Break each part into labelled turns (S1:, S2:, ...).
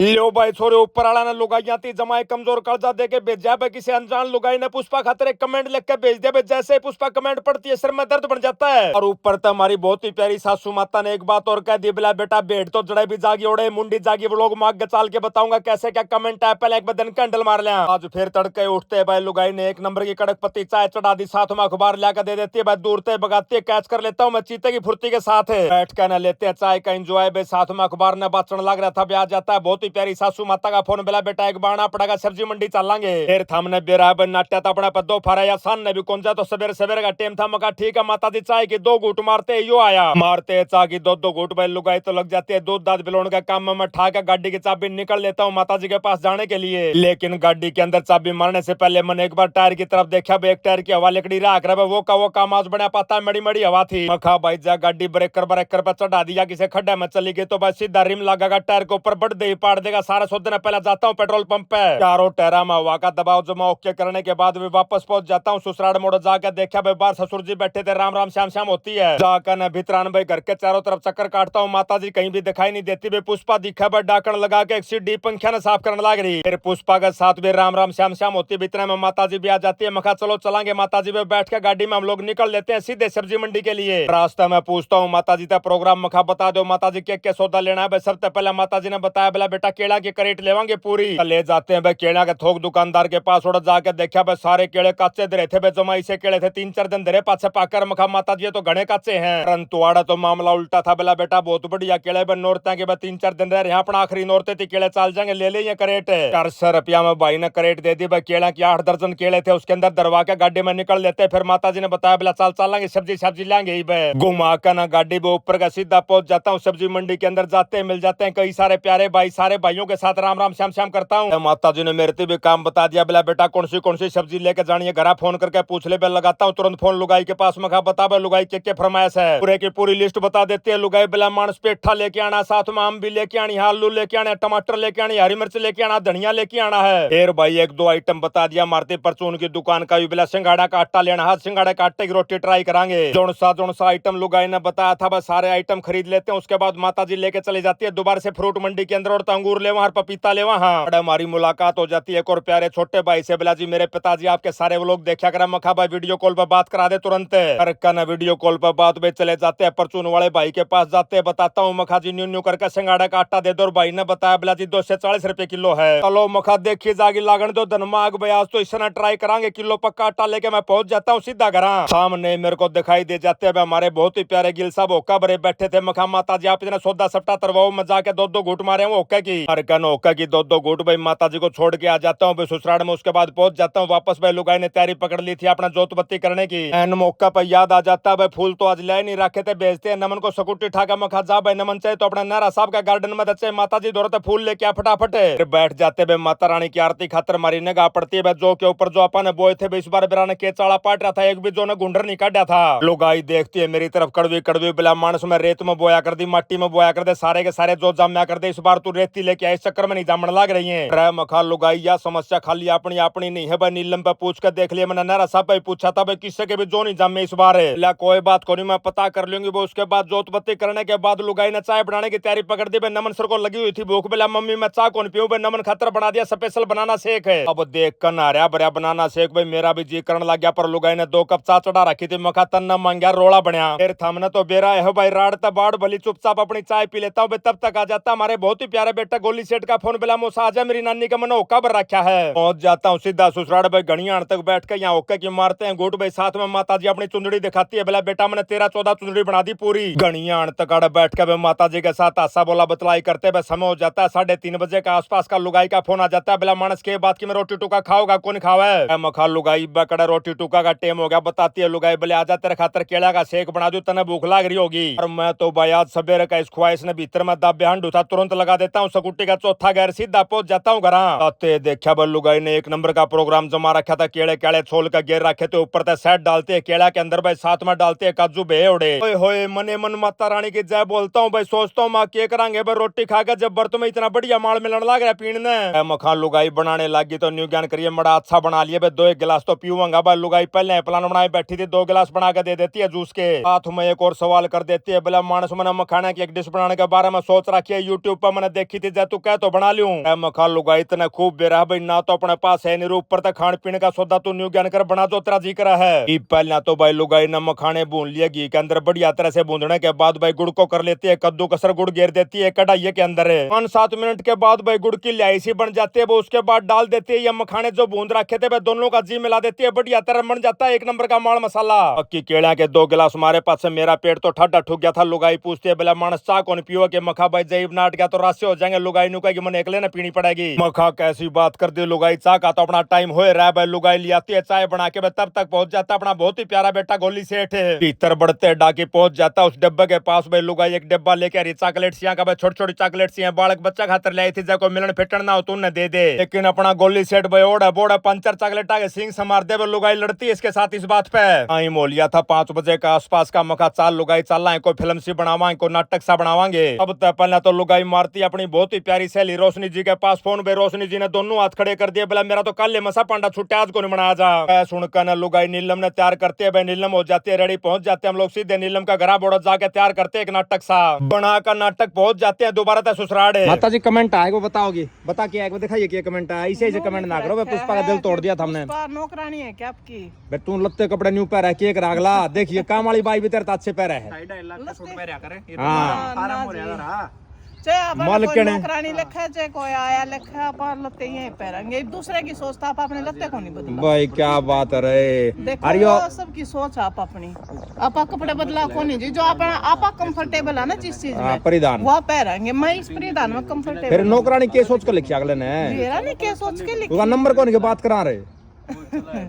S1: लो भाई छोरे ऊपर आला ने लुगाइयां थी जमाए कमजोर कर्जा दे के भेजा है किसी अनजान लुगाई ने पुष्पा खातिर एक कमेंट लिख के भेज दिया। जैसे ही पुष्पा कमेंट पढ़ती है सिर में दर्द बन जाता है। और ऊपर तो हमारी बहुत ही प्यारी सासू माता ने एक बात और कह दी, बिला बेटा भेड़ तो जड़े भी जागी ओढ़े मुंडी जागी व्लॉग मांग के चाल के बताऊंगा कैसे क्या कमेंट है। पहले एक बदन कैंडल मार लिया। आज फिर तड़के उठते भाई लुगाई ने एक नंबर की कड़क पत्ती चाय चढ़ा दी, साथ में अखबार लाकर दे देती है भाई, दूर से भगाती है कैच कर लेता हूँ मैं चीते की फुर्ती के साथ है। बैठ कर न लेते हैं चाय का एंजॉय भाई, साथ में अखबार न बाचन लग रहा था ब्याह जाता है। बहुत ही प्यारी सासू माता का फोन बिला बेटा एक बाणा पड़ेगा सब्जी मंडी चलेंगे। फिर हमने बेराबर नाट्या था अपना पद्दो फारा या सान ने भी कौन जा तो सवेरे सवेरे का टाइम था। मका ठीक है माता दी चाय की दो घूट मारते यो आया मारते चाय की दो घूट भाई लुगाई तो लग जाती है दूध दाद बिलोण का काम में ठा के गाड़ी की चाबी निकल लेता हूँ माता जी के पास जाने के लिए। लेकिन गाड़ी के अंदर चाबी मारने से पहले मैंने एक बार टायर की तरफ देखा, एक टायर की हवा लिकड़ी रहा कर वो काम आज बना पाता मड़ी मड़ी हवा थी। मखा भाई जा गाड़ी ब्रेकर ब्रेकर पर चढ़ा दिया, किसी खड्डे में चली गई तो बस सीधा रिम लगागा टायर के ऊपर बढ़ दे पाड़ देगा सारा। सोचने पहले जाता हूँ पेट्रोल पंप पे, चारों टायरा में हवा का दबाव जमा ओके करने के बाद भी वापस पहुंच जाता हूँ ससुराल मोड़। जाकर देखा भाई बाहर ससुर जी बैठे थे, राम राम श्याम श्याम होती है। जाकर न भीतरान भाई घर के चारों तरफ चक्कर काटता हूँ, माता जी कहीं भी दिखाई नहीं देती भाई। पुष्पा दिखा भाई डाकण लगा के एक सीढ़ी पंखिया ने साफ करने लग रही। फिर पुष्पा के साथ भी राम राम श्याम श्याम होती है। इतने में माता जी भी आ जाती है। मखा चलो चलांगे माता जी में बैठ के गाड़ी में हम लोग निकल लेते हैं सीधे सब्जी मंडी के लिए। रास्ते में पूछता हूँ माता जी का प्रोग्राम, मखा बता दो माता जी क्या सौदा लेना है। सबसे पहले माता जी ने बताया बोला बेटा केला की करेट लेवांगे पूरी। ले जाते हैं भाई केला के थोक दुकानदार के पास, और जाके देखा भाई सारे केले कच्चे धरे थे भाई, जमाई से केले थे 3-4 दिन धरे पाछे पाकर। मखा माता जी तो घने कच्चे हैं, परंतु आड़ा तो मामला उल्टा था। बोला बेटा बहुत बढ़िया केले बन नौरते के 3-4 दिन रहे यहाँ अपना आखिरी नौरते थी केले चाल जाएंगे, ले ले ये करेट 400 रुपया में भाई ने करेट दे दी भाई। केला की 8 दर्जन केले थे उसके अंदर, दरवा के गाड़ी में निकल लेते। फिर माता जी ने बताया बोला चल चलेंगे सब्जी सब्जी लेंगे घुमा कर ना गाड़ी में ऊपर का सीधा पहुंच जाता हूँ सब्जी मंडी के अंदर। जाते मिल जाते हैं कई सारे प्यारे भाई, सारे भाइयों के साथ राम राम श्याम श्याम करता हूँ। माता जी ने मेरे से भी काम बता दिया, बोला बेटा कौन सी सब्जी लेके जानी है घर फोन करके पूछ ले। बेल लगाता हूँ तुरंत फोन लुगाई के पास। मखा बता भाई लुगाई के फरमाइश है, पूरे की पूरी लिस्ट बता देती है लुगाई। बेला मानस पेठा लेके आना, साथ में आम भी लेके आनी, आलू लेके आने, टमाटर लेके आनी, हरी मिर्च लेके आना, धनिया लेके आना है। फिर भाई 1-2 आइटम बता दिया मारते परचून की दुकान का भी। बेला सिंगाड़ा का आटा लेना है, सिंगाड़े का आटे की रोटी ट्राई करांगे। जोन सा आइटम लुगाई ने बताया था बस सारे आइटम खरीद लेते हैं। उसके बाद माता जी लेके चली जाती है दोबारा से फ्रूट मंडी के अंदर, और अंगूर ले वहां पपीता ले वहां। हमारी मुलाकात हो जाती है एक और प्यारे छोटे भाई से। बोला जी मेरे पिताजी आपके सारे लोग देखा करा। मखा भाई वीडियो कॉल पर बात करा दे तुरंत। ना वीडियो कॉल पर बात में चले जाते हैं परचून वाले भाई के पास। जाते हैं बताता हूँ मखा जी न्यू न्यू करके सिंगाड़ा का आटा दे दो, और भाई ने बताया बोला जी 240 रुपए किलो है। चलो मखा देखिए जागी लागन दो धनमाग बयाज तो इस ट्राई करांगे। किलो पक्का आटा लेके मैं पहुंच जाता हूँ सीधा घर। सामने मेरे को दिखाई दे जाते हैं हमारे बहुत ही प्यारे गिल साहब होका भरे बैठे थे। मखा माता जी आप इतना सौदा सट्टा तरवाओ, मैं जाके 2-2 घूट मारे हूँ ओके की। हर कन ओके की 2-2 घूट भाई माता जी को छोड़ के आ जाता हूँ ससुराल में। उसके बाद पहुंच जाता हूँ वापस। भाई लुगाई ने तैयारी पकड़ ली थी अपना जोत बत्ती करने की। एन मौका पर याद आ जाता है भाई फूल तो आज ले नहीं रखे थे, भेजते हैं नमन को स्कूटी ठाका। मखा जा भाई नमन चाहिए तो अपना नारा साहब का गार्डन में दचे माता जी दौड़ते फूल लेके आ फटाफट। फिर बैठ जाते भाई माता रानी की आरती खातर मारी निगाह पड़ती है जो के ऊपर जो अपन बोए थे इस बार बिरा ने के चाड़ा पाट रहा था, एक भी जो ने गुंडर नहीं काटा था। लुगाई देखती है मेरी तरफ कड़वी कड़वी, बिला मानस में रेत में बोया कर दी, माटी में बोया कर दे, सारे के सारे जो जाम्या कर दे। इस बार तू रेती लेके आए, इस चक्कर में नहीं जामन लग रही है। मखा लुगाई या समस्या खाली अपनी अपनी नहीं है भाई, नीलम पे पूछ कर देख लिया मैंने। नारा साहब भाई पूछा था भाई किससे के भी जो नहीं जामे इस बार है। कोई बात को नहीं मैं पता कर लूंगी वो। उसके बाद जोत बत्ती करने के बाद लुगाई ने चाय बनाने की तैयारी पकड़ दी भाई। नमन सर को लगी हुई थी भूख, बोला मम्मी मैं चाय कौन पीऊं भाई, नमन खातर बना दिया स्पेशल बनाना शेक है। अब देख कर नारिया भरिया बनाना शेक भाई मेरा भी जी करने लग गया, पर लुगाई ने 2 कप चाय चढ़ा रखी थी। मखा तन्ना मांगया रोड़ा बनया। फिर थमने तो बेरा है भाई राड तब बाढ़ भली चुपचाप अपनी चाय पी लेता हूँ। तब तक आ जाता हमारे बहुत ही प्यारे बेटा गोली सेठ का फोन, बिला मोसा आजा मेरी नानी का मन होका भर रखा है। पहुंच जाता हूँ सीधा ससुराल भाई घड़ियां तक बैठ के यहाँ ओके की मारते हैं गुट भाई। साथ में माता जी अपनी चुंदड़ी दिखाती है, बोला बेटा मैंने 13-14 चुंदड़ी बना दी पूरी। घड़ियां तक बैठ के माता जी के साथ आशा बोला बतलाई करते हुए समय हो जाता है 3:30 बजे का आसपास का। लुगाई का फोन आ जाता है, बोला मानस के बात की मैं रोटी टुका खाओगा कौन खावा है। मखा लुगाई बकड़ा रोटी टुका का टाइम हो गया बताती है लुगाई, बोले आजा तेरे खातर केला का शेक बना दू, तने भूख लाग रही होगी। और मैं तो भाई आज सवेरे का इस ख्वाहिश ने भीतर में दाबे हंड उठा तुरंत लगा देता हूँ स्कूटी का चौथा गैर, सीधा पहुंच जाता हूँ घर। आते देखा बल्लू गाई ने एक नंबर का प्रोग्राम जमा रखा था, केले केले छोल का गेर रखे थे ऊपर तक सेट डालते हैं केला के अंदर भाई, साथ में डालते हैं काजू बे उड़े। ओए होए मने मन माता रानी की जय बोलता हूँ भाई, सोचता हूँ माँ के करांगे भाई रोटी खाकर जब बर्त में इतना बढ़िया माल मिलने लग रहा पीने। मखान लुगाई बनाने लगी तो न्यू ज्ञान करिए बड़ा अच्छा बना लिया भाई, 2 गिलास तो पीऊंगा भाई। लुगाई पहले प्लान बनाए बैठी थी, 2 गिलास बना के दे देती है जूस के साथ में। एक और सवाल कर देती है, बोला मानस मैंने मखाना की एक डिश बनाने के बारे में सोच रखी है, यूट्यूब पर मैंने देखी थी कि जा तू कह तो बना लूं। मखा लुगाई इतने खूब बेरा भाई ना तो अपने पास है नहीं ऊपर तक खाने पीने का सौदा तू न्यू ज्ञान कर बना तो तेरा जी करा है। पहले तो भाई लुगाई न मखाने भून लिए घी के अंदर बढ़िया तरह से भूनने के बाद भाई गुड़ को कर लेती है कद्दू कसर, गुड़ घेर देती है कढ़ाई के अंदर। 5-7 मिनट के बाद भाई गुड़ की लाई सी बन जाती है, वो उसके बाद डाल देती है ये मखाने जो भून रखे थे भाई दोनों का जी मिला देती है, बढ़िया तरह बन जाता है एक नंबर का माल मसाला। पक्की केला के 2 गिलास हमारे पास से मेरा पेट तो ठंडा ठुक गया था। लुगाई पूछती है बोला मानस चाह कौन पियो के मखा भाई जब नाट गया तो रास्ते हो जाएंगे। लुगाई नु कहेगी मन एकले ना पीनी पड़ेगी। मखा कैसी बात कर दी लुगाई, चाह का तो अपना टाइम हो रहा है भाई। लुगाई ले आती है चाय बना के तब तक पहुंच जाता अपना बहुत ही प्यारा बेटा गोली सेठ है। भीतर बढ़ते डाके पहुंच जाता उस डब्बे के पास भाई। लुगाई एक डब्बा लेके आ रही चॉकलेट सिया का भाई, छोटी छोटी चॉकलेट सिया बालक बच्चा खातर ले आई थी, जब मिलन फिटन ना हो तो उन्हें दे दे। लेकिन अपना गोली सेठ भाई ओढ़ा बोड़ा 5 चॉकलेट आगे सिंह समार दे। लुगाई लड़ती है इसके साथ इस बात पे। आई मोलिया था 5 बजे का आसपास का। मखा चाल लुगाई चल कोई फिल्म सी बनावांगे, कोई नाटक सा बनावांगे। अब तक पहले तो लुगाई मारती अपनी बहुत ही प्यारी सहेली रोशनी जी के पास फोन पे। रोशनी जी ने दोनों हाथ खड़े कर दिए, बोला मेरा तो कल मसा पांडा छुट्टा आज को नहीं मनाया जा। सुनकर न लुगाई नीलम ने तैयार करते है भाई। नीलम हो जाती है रेडी, पहुंच जाते हैं हम लोग सीधे नीलम का घर बोड़ा जाके तैयार करते हैं एक नाटक सा बनाकर। नाटक पहुंच जाते हैं दोबारा तक ससुराल।
S2: माता जी कमेंट आए वो बताओगे, बता क्या है दिखाइए क्या कमेंट आया। ऐसे ऐसे कमेंट ना करो, पुष्पा का दिल तोड़ दिया था हमने।
S3: नौकरानी है क्या आपकी?
S2: तू लत्ते कपड़े न्यू पैर है केक रागला। देखिए काम वाली बाई भी तेरे अच्छे पैर है।
S3: नौकरानी लिखा है कोई आया लिखा अपन लत्ते यहीं पैरेंगे। एक दूसरे की सोचता आप अपने लत्ते को नहीं बदला
S2: भाई क्या बात है रे।
S3: देखो सबकी सोच आप अपनी आप कपड़े बदला को नहीं जी जो आप कंफर्टेबल है ना जिस चीज में
S2: परिधान
S3: वो पहनेंगे। मैं इस परिधान में कंफर्टेबल।
S2: फिर नौकरानी के सोच कर लिखी अगले ने?
S3: मेरा नहीं क्या सोच के लिखी।
S2: नंबर कौन की बात करा रहे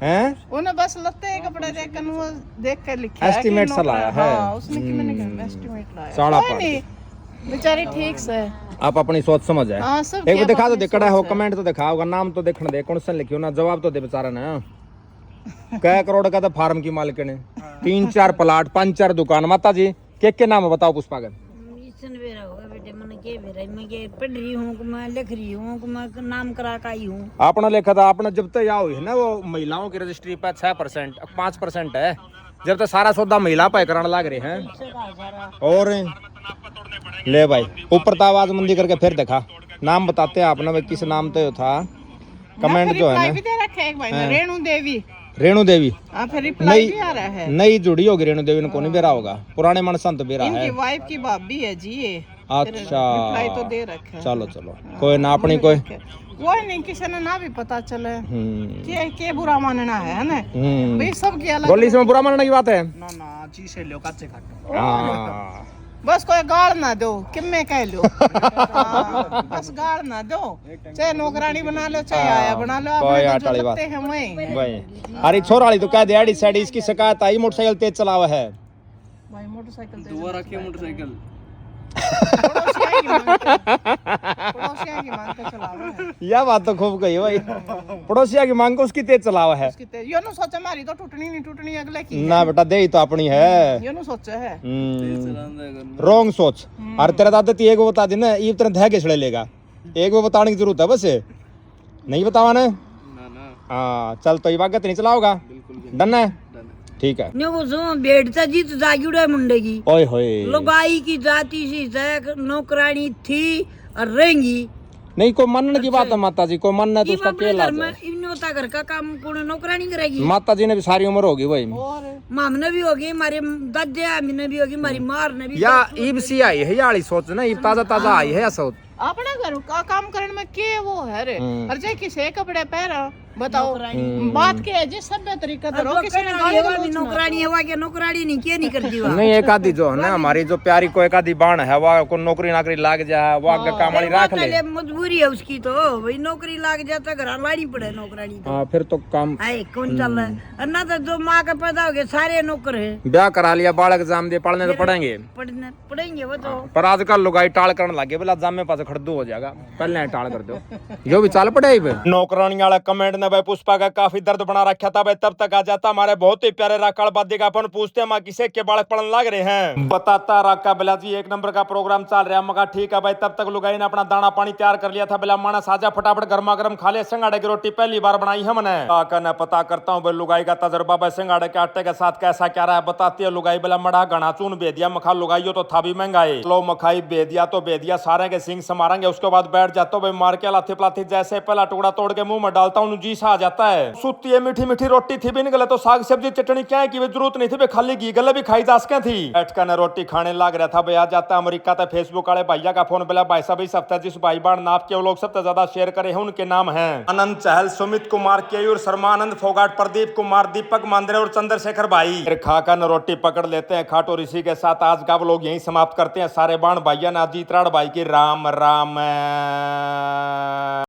S2: हैं?
S3: उन्हें बस लत्ते कपड़े देख कर लिखा
S2: एस्टिमेट सा लाया है।
S3: उसने कि मैंने एस्टिमेट लाया।
S2: साड़ा
S3: बेचारी ठीक से
S2: आप अपनी सोच समझ है। एक दिखा तो दिखड़ा हो कमेंट तो दिखा होगा, नाम तो देखने दे कौन सा लिखियो ना, जवाब तो दे बेचारा ने। कै करोड़ का तो फार्म की मालिक ने 3-4 प्लाट 5-4 दुकान। माता जी के नाम बताओ पुष्पा का?
S4: पढ़ रही हूँ, मैं लिख रही हूँ, मैं नाम करा का आई हूँ।
S2: आपने लिखा था आपने जब तक यहाँ हुई है ना वो महिलाओं की रजिस्ट्री पे 6% 5% है, जब तक सारा सौदा महिला पे कराने लग रहे हैं। और ले भाई ऊपर तो आवाज मंदी करके फिर देखा नाम बताते हैं आपने किस नाम तो था। कमेंट जो है ना
S3: रेणु देवी।
S2: रेणु देवी
S3: फिर रिप्लाई भी आ रहा है।
S2: नई जुड़ी होगी रेणु देवी ने, कौन बेरा होगा पुराने मन संत बेरा है।
S3: इनकी वाइफ की भाभी है जी ये।
S2: अच्छा
S3: रिप्लाई तो दे रखा है।
S2: चलो कोई ना अपनी कोई
S3: नहीं किसी ने ना भी पता चले के बुरा मानना है ना भाई सबकी अलग।
S2: गोली से बुरा मानने की बात है
S3: ना जी से लो कच्चे खाट बस कोई गाड़ ना दो किम्मे कह लो। बस गाड़ ना दो, चाहे नौकरानी बना लो चाहे आया बना लो।
S2: अरे छोरा वाली तो कह दे आड़ी साइड इसकी शिकायत आई मोटरसाइकिल तेज चलावा है
S3: भाई। मोटरसाइकिल
S5: दुआ रखिए मोटरसाइकिल
S2: यह बात तो खूब कही भाई। पड़ोसिया की मांग को उसकी तेज चलावा है।
S3: यो नु सोचा मारी तो टूटनी नहीं टूटनी अगले की
S2: ना बेटा दे ही तो अपनी है।
S3: यो नु सोचा है
S2: रॉन्ग सोच। और तेरा दादा ती एक बता देना ये तरह धै के छड़े लेगा, एक वो बताने की जरूरत है बस नहीं बतावा ना। हाँ चल तो ये बात नहीं चलाओगा डन है ठीक है।
S4: बेटता जी तो जागी मुंडे की
S2: ओए होए
S4: लुगाई की जाति सी नौकरानी थी और रहेंगी
S2: नहीं। कोई मानने की बात है माता जी, कोई मानना तो उसका क्या लाभ है।
S4: घर का काम कौन नौकरानी करेगी?
S2: माता जी ने भी सारी उम्र होगी भाई,
S4: मामने भी होगी, हमारे दादा ने भी होगी, हमारी मार ने भी।
S2: या ईब सी आई है याली सोच ना, ईब ताजा ताजा आई है सोच।
S3: अपने घर का काम करने में के वो है रे। और जे किसे कपड़े पहना बताओ बात के है जी सभ्य तरीका करो। किसी ने
S4: नौकरानी है क्या नौकरानी नहीं क्या नहीं करती
S2: नहीं। एक आधी जो है ना हमारी जो प्यारी को एक आधी बाण है वो को नौकरी नाकरी लाग जाए वो आगे काम वाली रख ले।
S4: मजबूरी है उसकी तो भाई नौकरी लाग जाता घर लानी पड़े नौकरानी।
S2: हाँ फिर तो काम
S4: कौन चल रहा है ना। तो जो माँ का पैदा हो गए सारे नौकर है।
S2: ब्याह करा लिया बालक जाम दे पढ़ने तो पढ़ेंगे
S4: पढ़ेंगे वो तो।
S2: पर आजकल लुगाई टाल करने लगे बोला जामे पास खड़दू हो जाएगा, पहले टाल कर दो जो भी चाल पड़े।
S1: नौकरानी वाला कमेंट ने ने भाई पुष्पा का काफी दर्द बना रखा था भाई। तब तक आ जाता हमारे बहुत ही प्यारे राकाल बादी का। अपन पूछते हैं माँ किसे के बालक पड़न लग रहे हैं। बताता राका बिला जी 1 नंबर का प्रोग्राम चल रहा है। मगा ठीक है भाई। तब तक लुगाई ने अपना दाना पानी तैयार कर लिया था। बिला माना साजा फटाफट गर्मा गर्म खा ले। सिंगाड़े की रोटी पहली बार बनाई हमने। काका ने पता करता हूँ भाई लुगाई का तजर्बा भाई सिंगाड़े के आटे के साथ कैसा क्या रहा है। बताती है लुगाई। बिला मड़ा घना चून बेदिया मखा लुगाइयो तो था भी महंगाई। लो मखाई बेदिया तो बेदिया सारे के सिंग समारेंगे। उसके बाद बैठ जाता हूँ भाई मार के लाथी पलाथी। जैसे पहला टुकड़ा तोड़ के मुंह में डालता हूँ जी सा आ जाता है। सुती है मीठी मीठी रोटी थी भी नहीं गले तो साग सब्जी चटनी क्या है की जरूरत नहीं थी भाई। खाली घी गले भी खाई जा सके थी। बैठ कर रोटी खाने लग रहा था भाई। आ जाता अमेरिका था फेसबुक वाले भैया का फोन। बिला भाई साहब इस हफ्ते जिस भाई बाण नाप के वो लोग सबसे ज्यादा शेयर करे हैं उनके नाम हैं आनंद चहल, सुमित कुमार, केयूर, शर्मानंद फोगाट, प्रदीप कुमार, दीपक मांद्रे और चंद्रशेखर भाई। फिर खाकर रोटी पकड़ लेते हैं खाटो ऋषि के साथ। आज का लोग यही समाप्त करते हैं। सारे बाण भैया ना जीतराड़ भाई की राम राम।